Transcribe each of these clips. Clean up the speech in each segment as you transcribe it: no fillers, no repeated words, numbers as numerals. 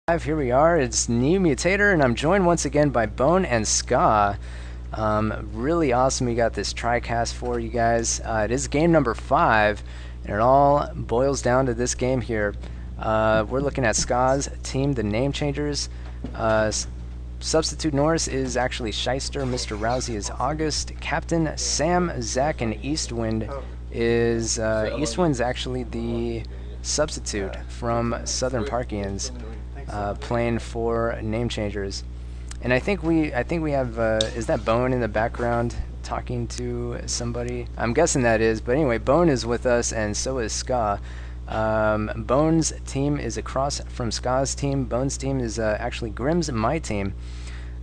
Here we are. It's NewMutator, and I'm joined once again by Bone and Ska. Really awesome. We got this Tricast for you guys. It is game number 5, and it all boils down to this game here. We're looking at Ska's team, the Name Changers. Substitute Norris is actually Shyster. Mr. Rousey is August. Captain Sam, Zach, and Eastwind is Eastwind's actually the substitute from Southern Parkians. Playing for Name Changers, and I think we have is that Bone in the background talking to somebody? I'm guessing that is, but anyway, Bone is with us, and so is Ska. Bone's team is across from Ska's team. Bone's team is actually Grim's my team.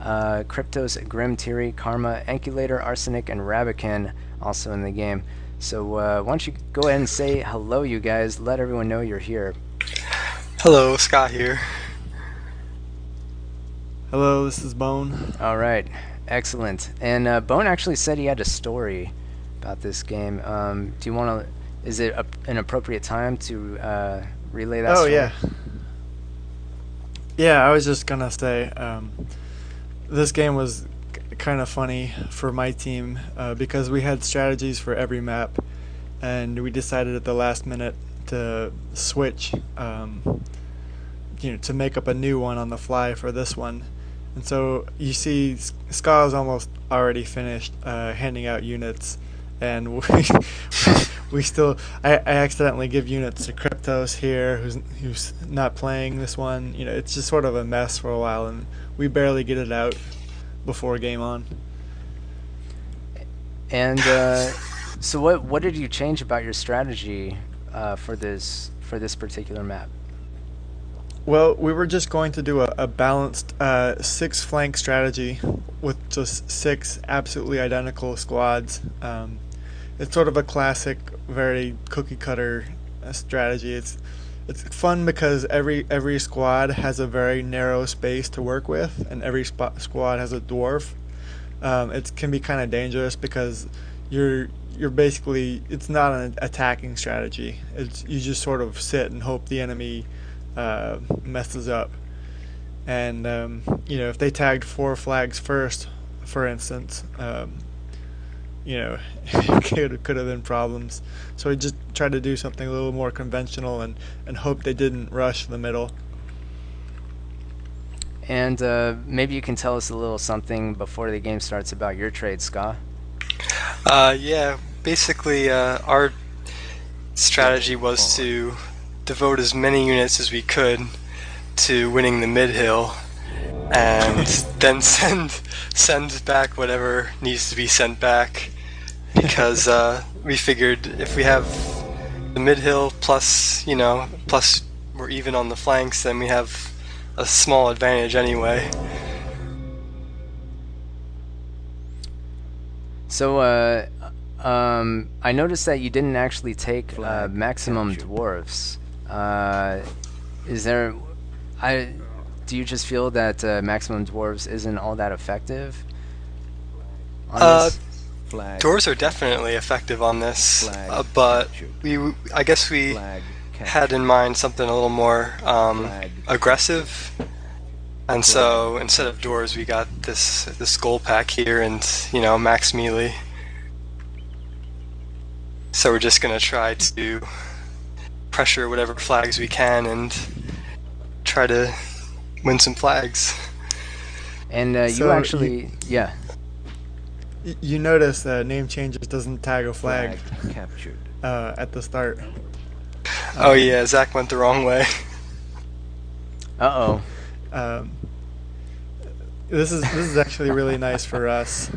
Cryptos, Grim, Tiri, Karma, Ankulator, Arsenic, and Rabican also in the game. So why don't you go ahead and say hello, you guys? Let everyone know you're here. Hello, Scott here. Hello, this is Bone. All right, excellent. And Bone actually said he had a story about this game. Do you want to? Is it an appropriate time to relay that story? Yeah. Yeah, I was just gonna say this game was kind of funny for my team because we had strategies for every map, and we decided at the last minute to switch, to make up a new one on the fly for this one. And so you see Ska is almost already finished handing out units, and I accidentally give units to Cryptos here, who's not playing this one. It's just sort of a mess for a while, and we barely get it out before game on. And so what did you change about your strategy for this particular map? Well, we were just going to do a balanced 6-flank strategy with just 6 absolutely identical squads. It's sort of a classic, very cookie-cutter strategy. It's fun because every squad has a very narrow space to work with, and every squad has a dwarf. It can be kind of dangerous because you're basically, it's not an attacking strategy. You just sort of sit and hope the enemy messes up. And if they tagged 4 flags first, for instance, it could have been problems. So we just tried to do something a little more conventional and hope they didn't rush the middle. And maybe you can tell us a little something before the game starts about your trade, Ska. Yeah, basically our strategy was to devote as many units as we could to winning the mid-hill, and then send back whatever needs to be sent back, because we figured if we have the mid-hill plus we're even on the flanks, then we have a small advantage anyway. So I noticed that you didn't actually take maximum dwarfs. Do you just feel that maximum dwarves isn't all that effective on this? Dwarves are definitely effective on this, but I guess we had in mind something a little more aggressive, and so instead of dwarves we got this gold pack here and max melee. So we're just gonna try to pressure whatever flags we can and try to win some flags. And so you actually, yeah. You notice Name Changers doesn't tag a flag captured at the start. Oh yeah, Zach went the wrong way. Uh-oh. This is actually really nice for us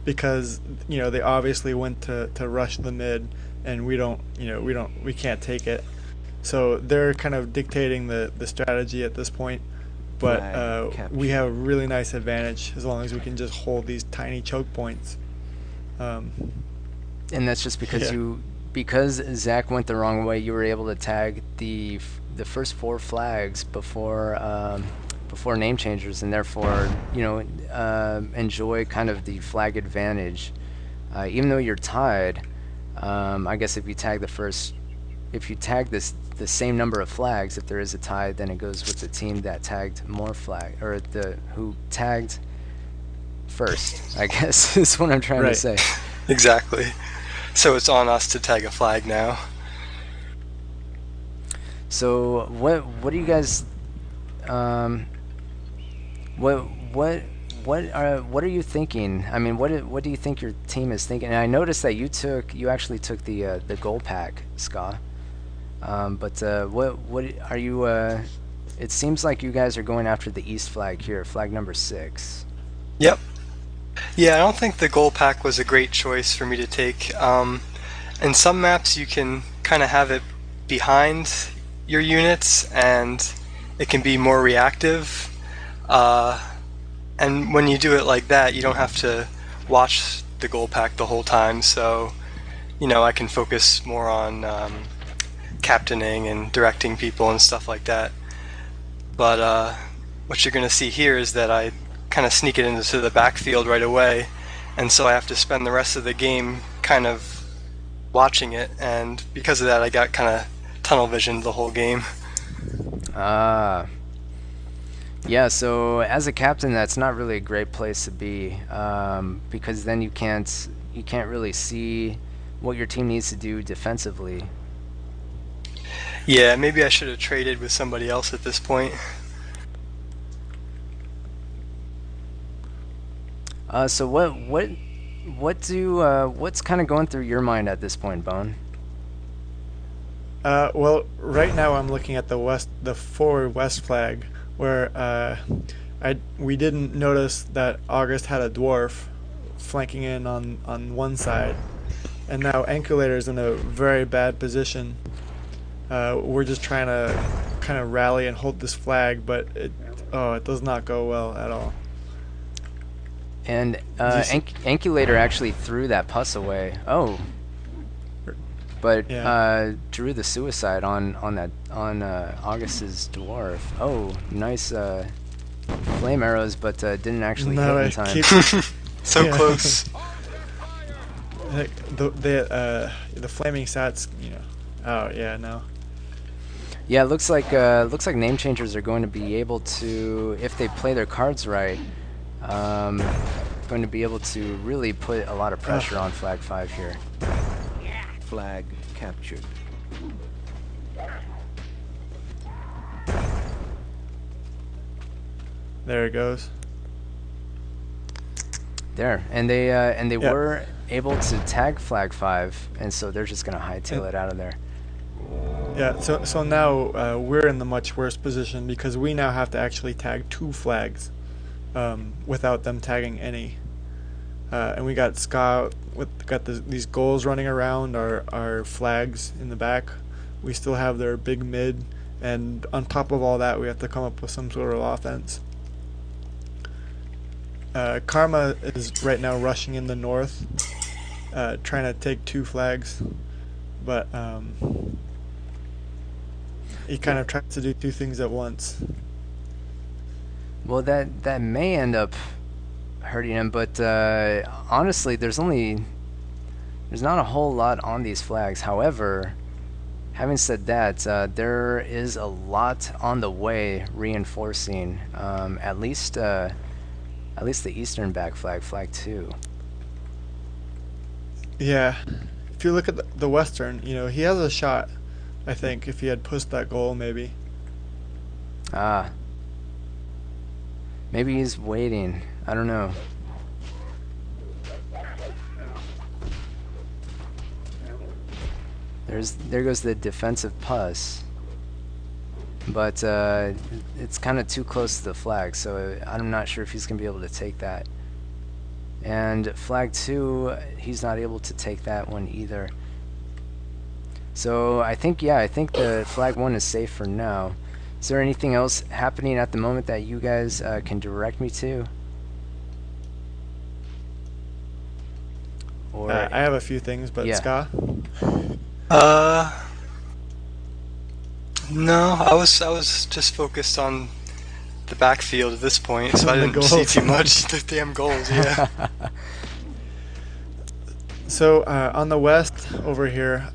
because they obviously went to rush the mid, and we can't take it. So they're kind of dictating the strategy at this point, but we have a really nice advantage as long as we can just hold these tiny choke points. And that's just because because Zach went the wrong way, you were able to tag the first 4 flags before Name Changers, and therefore enjoy kind of the flag advantage, even though you're tied. I guess if you tag the first if you tag the same number of flags, if there is a tie, then it goes with the team that tagged more flag, or who tagged first, I guess is what I'm trying to say. Exactly. So it's on us to tag a flag now. So what do you guys what are you thinking? I mean, what do you think your team is thinking? And I noticed that you actually took the goal pack, Ska. But what are you? It seems like you guys are going after the east flag here, flag number 6. Yep. Yeah, I don't think the goal pack was a great choice for me to take. In some maps, you can kind of have it behind your units, and it can be more reactive. And when you do it like that, you don't have to watch the goal pack the whole time. So, I can focus more on captaining and directing people and stuff like that. But what you're going to see here is that I kind of sneak it into the backfield right away, and so I have to spend the rest of the game kind of watching it, and because of that I got kind of tunnel vision the whole game. Yeah, so as a captain, that's not really a great place to be, because then you can't really see what your team needs to do defensively. Yeah, maybe I should have traded with somebody else at this point. So what's kind of going through your mind at this point, Bone? Well, right now I'm looking at the forward west flag, where we didn't notice that August had a dwarf flanking in on one side, and now Ankulator's in a very bad position. We're just trying to kind of rally and hold this flag, but it does not go well at all. And Ankulator actually threw that pus away. Oh, but yeah. Drew the suicide on August's dwarf. Oh, nice flame arrows, but didn't actually hit in time. So close. The flaming sats, Oh yeah, no. Yeah, it looks like name changers are going to be able to, if they play their cards right, going to be able to really put a lot of pressure on flag 5 here. Flag captured. There it goes. There, and they were able to tag flag 5, and so they're just going to hightail it out of there. Yeah, so now we're in the much worse position because we now have to actually tag 2 flags without them tagging any. And we got Ska these goals running around our flags in the back. We still have their big mid, and on top of all that, we have to come up with some sort of offense. Karma is right now rushing in the north, trying to take 2 flags, but he kind of tries to do 2 things at once. Well, that may end up hurting him, but honestly, there's not a whole lot on these flags. However, having said that, there is a lot on the way reinforcing at least the eastern back flag, flag 2. Yeah, if you look at the western, he has a shot. I think if he had pushed that goal, maybe. Maybe he's waiting. I don't know. There goes the defensive pus. But it's kind of too close to the flag, so I'm not sure if he's going to be able to take that. And flag 2, he's not able to take that one either. So I think the flag 1 is safe for now. Is there anything else happening at the moment that you guys can direct me to? Or I have a few things, but yeah. Ska? No, I was just focused on the backfield at this point, so I didn't see too much. The damn goals, yeah. So on the west over here,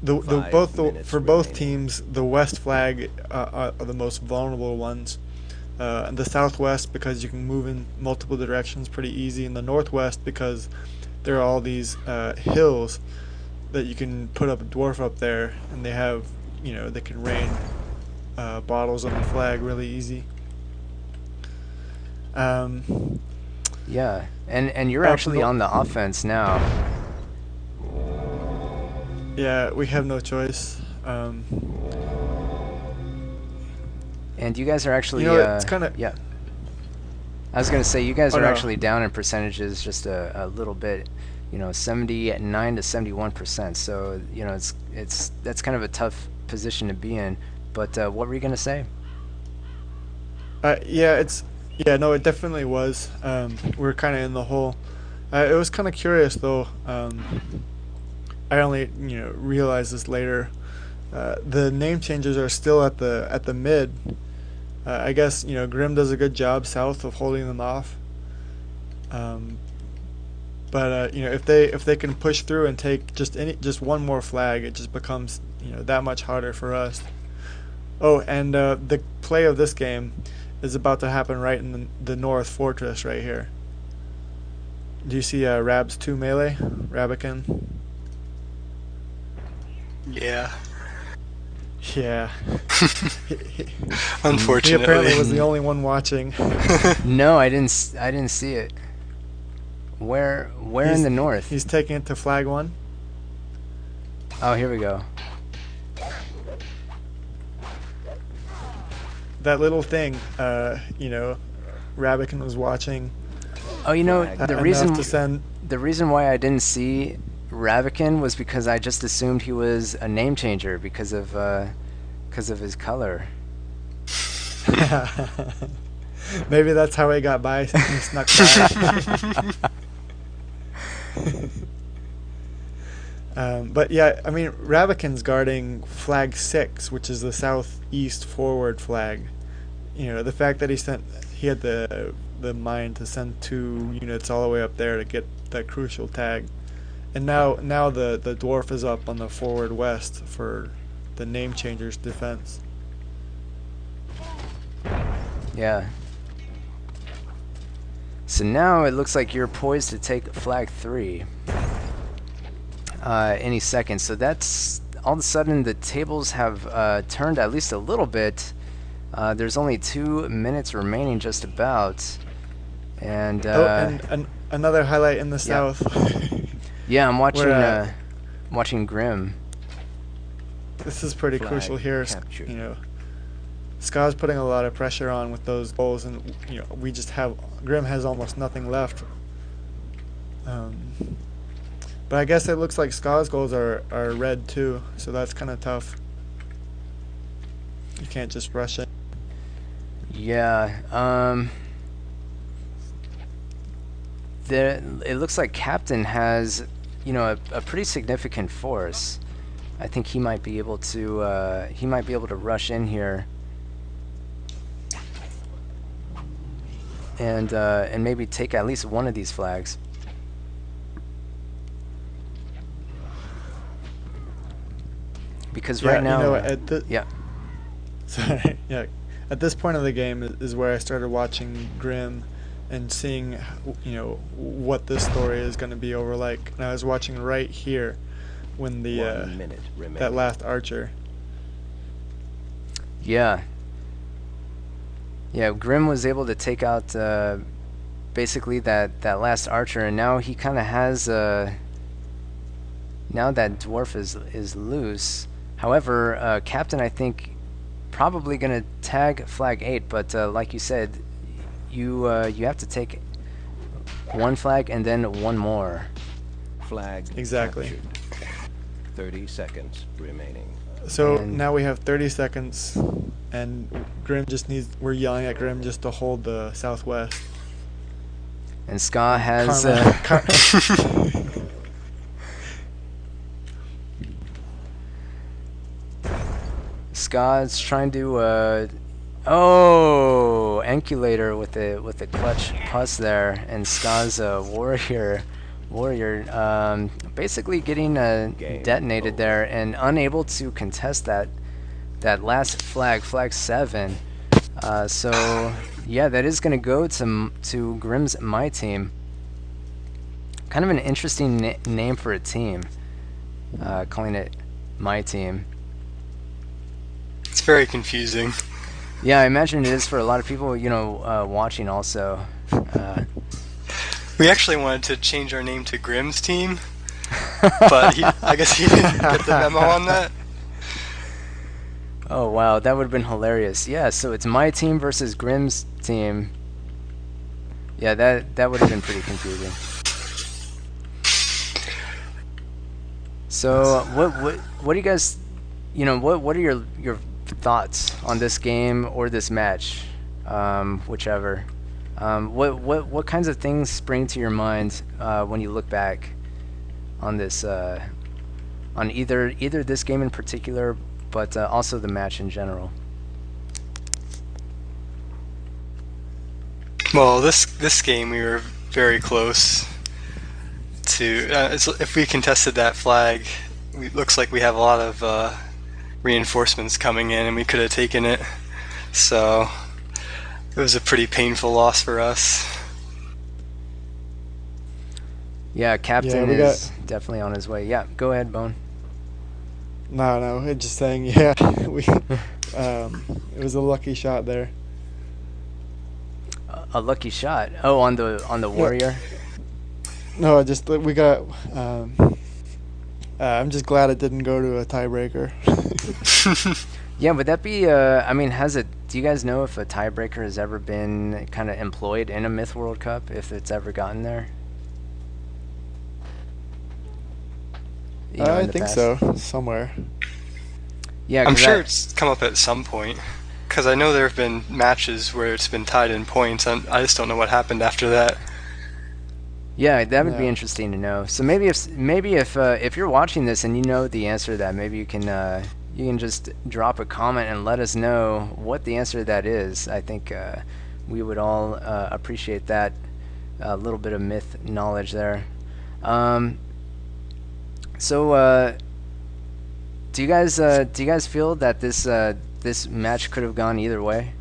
for both teams, the west flag are the most vulnerable ones. And the southwest, because you can move in multiple directions pretty easy. And the northwest, because there are all these hills that you can put up a dwarf up there, and they have, they can rain bottles on the flag really easy. Yeah, and you're actually on the offense now. Yeah, we have no choice. And you guys are actually, it's kind of... yeah. I was gonna say you guys are actually down in percentages just a little bit, 79 to 71%. So that's kind of a tough position to be in. But what were you gonna say? No, it definitely was. We're kind of in the hole. It was kind of curious though. I only realized this later. The name changes are still at the mid. I guess Grim does a good job south of holding them off. But if they can push through and take just one more flag, it just becomes that much harder for us. Oh, and the play of this game is about to happen right in the north fortress right here. Do you see Rab's 2 melee, Rabican? Yeah. Yeah. Unfortunately. He apparently was the only one watching. No, I didn't see it. Where in the north? He's taking it to flag 1. Oh, here we go. That little thing, Rabican was watching. Oh, the reason why I didn't see Rabican was because I just assumed he was a name changer because of his color. Maybe that's how he got by. He snuck by. But yeah, I mean, Rabican's guarding flag 6, which is the southeast forward flag. The fact that he had the mind to send 2 units all the way up there to get that crucial tag. And now the dwarf is up on the forward west for the name changer's defense. Yeah. So now it looks like you're poised to take flag 3 any second. So that's all of a sudden the tables have turned at least a little bit. There's only 2 minutes remaining, just about. And another highlight in the south. Yeah, I'm watching watching Grim. This is pretty crucial here. Captured. Ska's putting a lot of pressure on with those goals, and we just have Grim has almost nothing left. But I guess it looks like Ska's goals are red too, so that's kind of tough. You can't just rush it. Yeah. It looks like Captain has, a pretty significant force. I think he might be able to rush in here and maybe take at least one of these flags. Because right now, sorry, yeah, at this point of the game is where I started watching Grim and seeing, what this story is going to be over like. And I was watching right here when that last archer. Yeah. Yeah, Grim was able to take out basically that last archer, and now he kind of has now that dwarf is loose. However, Captain, I think, probably gonna tag flag 8, but like you said, you have to take one flag and then one more. Flag exactly. Captured. 30 seconds remaining. So now we have 30 seconds, and Grim we're yelling at Grim just to hold the southwest. And Ska has Ska's trying to Enculator with the clutch puss there, and Ska's warrior warrior basically getting detonated there and unable to contest that last flag 7. So yeah, that is going to go to Grimm's My Team. Kind of an interesting name for a team, calling it My Team. It's very confusing. Yeah, I imagine it is for a lot of people, you know, watching also. We actually wanted to change our name to Grimm's Team, but I guess he didn't get the memo on that. Oh wow, that would have been hilarious. Yeah, so it's My Team versus Grimm's Team. Yeah, that would have been pretty confusing. So what do you guys, you know, what are your thoughts on this game or this match, whichever? What kinds of things spring to your mind when you look back on this, on either this game in particular, but also the match in general? Well, this game we were very close to. If we contested that flag, it looks like we have a lot of reinforcements coming in, and we could have taken it. So it was a pretty painful loss for us. Yeah, Captain is definitely on his way. Yeah, go ahead, Bone. No, just saying. Yeah, it was a lucky shot there. A lucky shot. Oh, on the warrior. No, just we got. I'm just glad it didn't go to a tiebreaker. Yeah, would that be? I mean, do you guys know if a tiebreaker has ever been kind of employed in a Myth World Cup? If it's ever gotten there? You know, I think so, somewhere. Yeah, I'm sure it's come up at some point, because I know there have been matches where it's been tied in points, and I just don't know what happened after that. Yeah, that would be interesting to know. So maybe if you're watching this and you know the answer to that, maybe you can just drop a comment and let us know what the answer to that is. I think we would all appreciate that, a little bit of myth knowledge there. So do you guys feel that this match could have gone either way?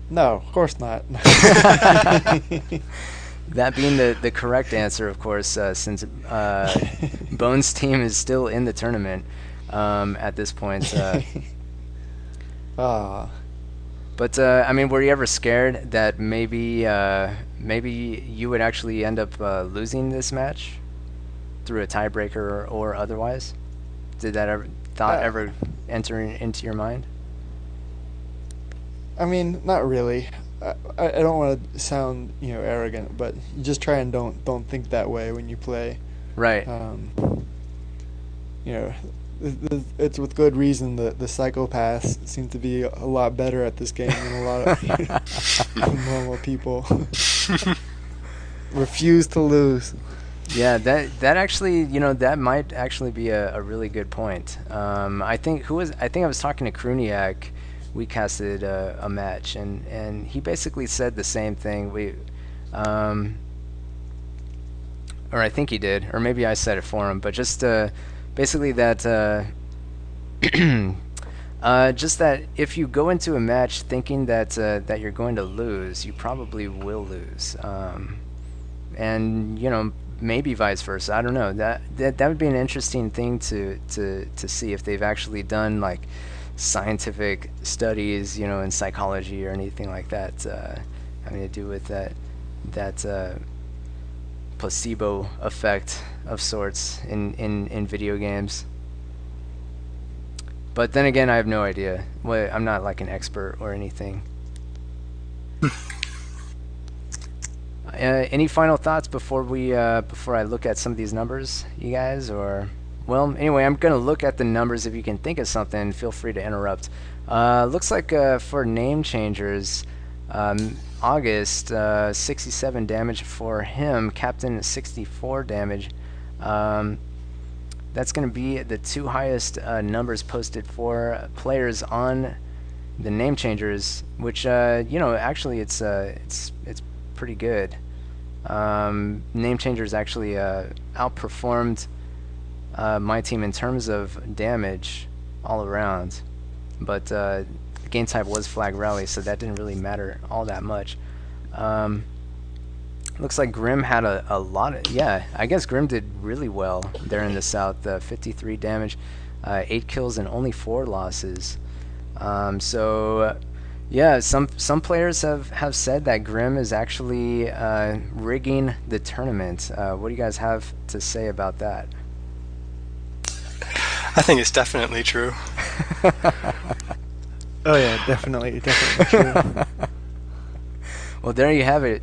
No, of course not. That being the correct answer, of course, since Bone's team is still in the tournament at this point. But I mean, were you ever scared that maybe you would actually end up losing this match through a tiebreaker or otherwise? Did that ever enter into your mind? I mean, not really. I don't want to sound, arrogant, but you just try and don't think that way when you play. Right. It's with good reason that the psychopaths seem to be a lot better at this game than a lot of normal people. Refuse to lose. Yeah, that actually, that might actually be a really good point. I think I was talking to Kruniak. We casted a match, and he basically said the same thing. Or I think he did, or maybe I said it for him. But just basically that, just that if you go into a match thinking that you're going to lose, you probably will lose. And maybe vice versa. I don't know. That would be an interesting thing to see if they've actually done like scientific studies, in psychology or anything like that, having to do with that placebo effect of sorts in video games. But then again, I have no idea. I'm not like an expert or anything. Any final thoughts before I look at some of these numbers, you guys? Or well, anyway, I'm gonna look at the numbers. If you can think of something, feel free to interrupt. Looks like for name changers, August 67 damage for him. Captain 64 damage. That's gonna be the two highest numbers posted for players on the name changers, which actually it's pretty good. Name Changers actually outperformed my team in terms of damage all around, but the game type was Flag Rally, so that didn't really matter all that much. Looks like Grim had a lot of, yeah, I guess Grim did really well there in the south. 53 damage, 8 kills and only 4 losses. So yeah, some players have said that Grim is actually rigging the tournament. What do you guys have to say about that? I think it's definitely true. Oh yeah, definitely true. Well, there you have it.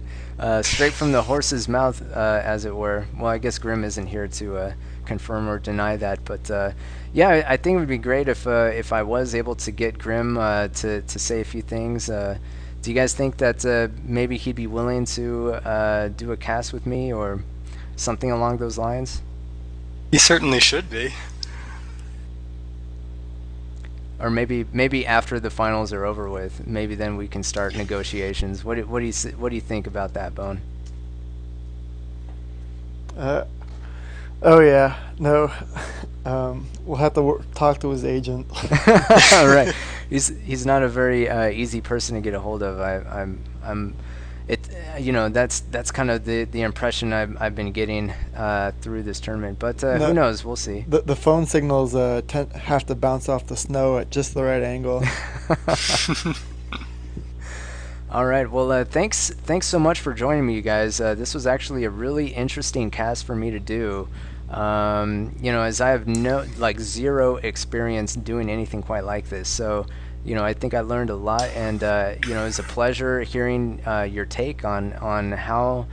Straight from the horse's mouth, as it were. Well, I guess Grim isn't here to confirm or deny that, but yeah, I think it would be great if I was able to get Grim to say a few things. Do you guys think that maybe he'd be willing to do a cast with me or something along those lines? He certainly should be. Or maybe after the finals are over with, maybe then we can start negotiations. What do you think about that, Bone? Oh yeah, no. We'll have to talk to his agent. Right, he's not a very easy person to get a hold of. That's kind of the impression I've been getting through this tournament. But who knows? We'll see. The phone signals have to bounce off the snow at just the right angle. All right. Well, thanks so much for joining me, you guys. This was actually a really interesting cast for me to do. As I have zero experience doing anything quite like this, so I think I learned a lot, and it was a pleasure hearing your take on how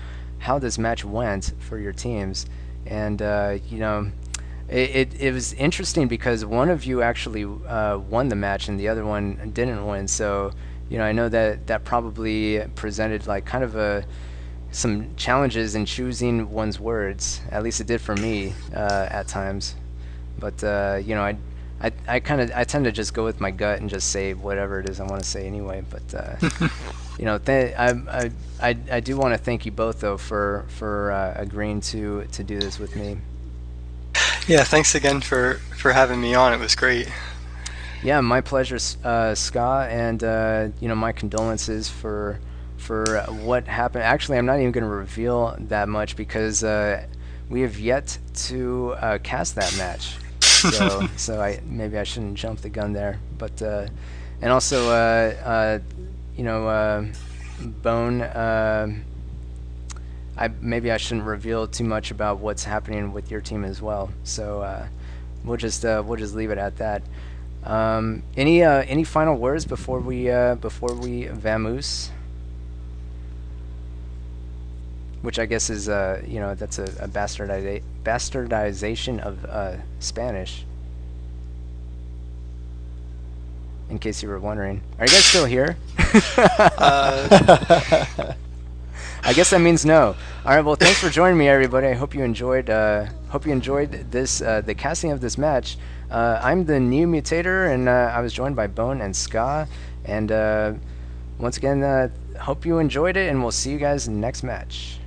this match went for your teams, and it was interesting because one of you actually won the match and the other one didn't win. So I know that probably presented kind of some challenges in choosing one's words. At least it did for me at times. But I tend to just go with my gut and just say whatever it is I want to say anyway. But I do want to thank you both though for agreeing to do this with me. Yeah, thanks again for having me on. It was great. Yeah, my pleasure, Ska, and my condolences for what happened. Actually, I'm not even going to reveal that much because we have yet to cast that match. So maybe I shouldn't jump the gun there. But and also Bone, maybe I shouldn't reveal too much about what's happening with your team as well. So we'll just leave it at that. Any final words before we vamoose? Which I guess is that's a bastardization of Spanish. In case you were wondering, are you guys still here? I guess that means no. All right. Well, thanks for joining me, everybody. I hope you enjoyed. This the casting of this match. I'm the NewMutator, and I was joined by Bone and Ska. And once again, hope you enjoyed it, and we'll see you guys in the next match.